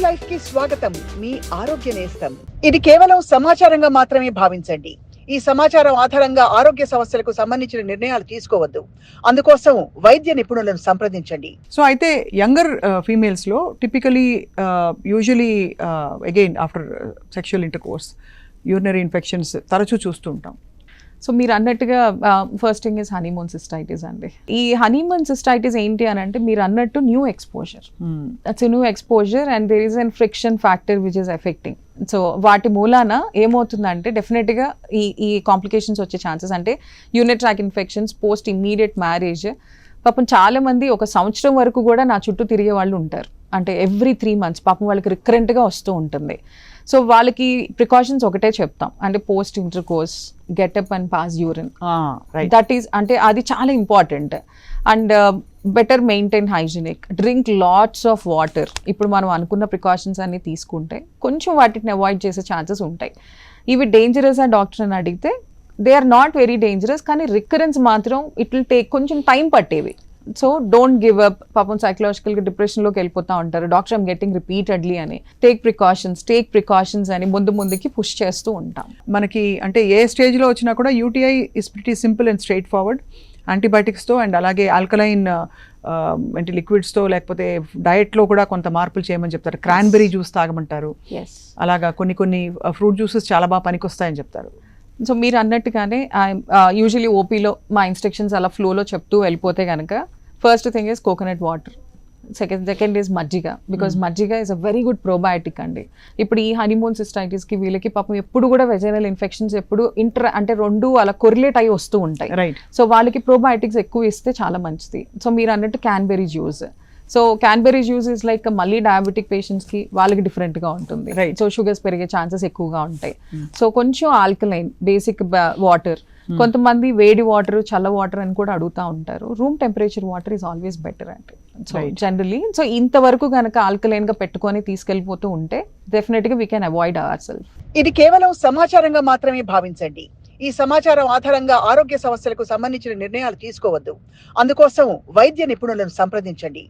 Life కి స్వాగతం. మీ ఆరోగ్య నేస్తం. ఇది కేవలం సమాచారంగా మాత్రమే భావించండి. ఈ సమాచారం ఆధారంగా ఆరోగ్య సమస్యలకు సంబంధించిన నిర్ణయాలు తీసుకోవద్దు. అందుకోసం వైద్య నిపుణులను సంప్రదించండి. సో అయితే యంగర్ ఫీమేల్స్ లో typically usually again after sexual intercourse urinary infections తరచూ చూస్తూ ఉంటాం. సో మీరు అన్నట్టుగా first thing is honeymoon cystitis అండి. ఈ హనీమూన్ సిస్టైటిస్ ఏంటి అని అంటే మీరు అన్నట్టు new exposure, that's new exposure and there is an friction factor which is affecting. So వాటి మూలాన ఏమవుతుందంటే డెఫినెట్గా ఈ కాంప్లికేషన్స్ వచ్చే ఛాన్సెస్ అంటే urinary tract infections post immediate marriage. పాపం చాలా మంది 1 సంవత్సరం వరకు కూడా నా చుట్టూ తిరిగే వాళ్ళు ఉంటారు. అంటే ఎవ్రీ 3 months పాపం వాళ్ళకి రికరెంట్గా వస్తూ ఉంటుంది. సో వాళ్ళకి ప్రికాషన్స్ ఒకటే చెప్తాం, అంటే post inter course getup and pass urine, that is అంటే అది చాలా important. And better maintain hygienic, drink lots of water. ఇప్పుడు మనం అనుకున్న ప్రికాషన్స్ అన్ని తీసుకుంటే కొంచెం వాటిని అవాయిడ్ చేసే ఛాన్సెస్ ఉంటాయి. ఇవి డేంజరస్ ఆ డాక్టర్ అని అడిగితే they are not very dangerous, కానీ రికరెన్స్ మాత్రం ఇట్ విల్ టేక్ కొంచెం టైం పట్టేవి. So don't give up. పాపం సైకలాజికల్గా డిప్రెషన్లోకి వెళ్ళిపోతూ ఉంటారు, డాక్టర్ ఐమ్ గెటింగ్ రిపీటెడ్లీ అని. టేక్ ప్రికాషన్స్ అని ముందుకి పుష్ చేస్తూ ఉంటాం. మనకి అంటే ఏ స్టేజ్లో వచ్చినా కూడా UTI is pretty simple and straightforward. యాంటీబయాటిక్స్తో అండ్ అలాగే ఆల్కలైన్ అంటే లిక్విడ్స్తో లేకపోతే డయట్లో కూడా కొంత మార్పులు చేయమని చెప్తారు. క్రాన్బెర్రీ జ్యూస్ తాగమంటారు, అలాగా కొన్ని ఫ్రూట్ జ్యూసెస్ చాలా బాగా పనికొస్తాయని చెప్తారు. సో మీరు అన్నట్టుగానే యూజువలీ ఓపీలో మా ఇన్స్ట్రక్షన్స్ అలా ఫ్లోలో చెప్తూ వెళ్ళిపోతే కనుక first thing is coconut water, second is మజ్జిగ, బికాజ్ మజ్జిగ is a very good probiotic అండి. ఇప్పుడు ఈ హనీమూన్ సిస్టైటిస్కి వీళ్ళకి పాపం ఎప్పుడు కూడా వెజైనల్ ఇన్ఫెక్షన్స్ ఎప్పుడు అంటే 2 అలా కొరిలేట్ అయ్యి వస్తూ ఉంటాయి. సో వాళ్ళకి ప్రోబయాటిక్స్ ఎక్కువ ఇస్తే చాలా మంచిది. సో మీరు అన్నట్టు క్యాన్బెర్రీ juice. So క్యాన్బెర్రీ juice is like మళ్ళీ డయాబెటిక్ పేషెంట్స్కి వాళ్ళకి డిఫరెంట్గా ఉంటుంది. సో షుగర్స్ పెరిగే ఛాన్సెస్ ఎక్కువగా ఉంటాయి. సో కొంచెం ఆల్కలైన్ బేసిక్ వాటర్, కొంతమంది వేడి వాటర్ చల్ల వాటర్ అని కూడా అడుగుతూ ఉంటారు. Room temperature water is always better అంటే. సో జనరలీ సో ఇంతవరకు కనుక ఆల్కలైన్గా పెట్టుకొని తీసుకెళ్ళిపోతూ ఉంటే డెఫినెట్గా we can avoid our self. ఇది కేవలం సమాచారంగా మాత్రమే భావించండి. ఈ సమాచారం ఆధారంగా ఆరోగ్య సమస్యలకు సంబంధించిన నిర్ణయాలు తీసుకోవద్దు. అందుకోసం వైద్య నిపుణులను సంప్రదించండి.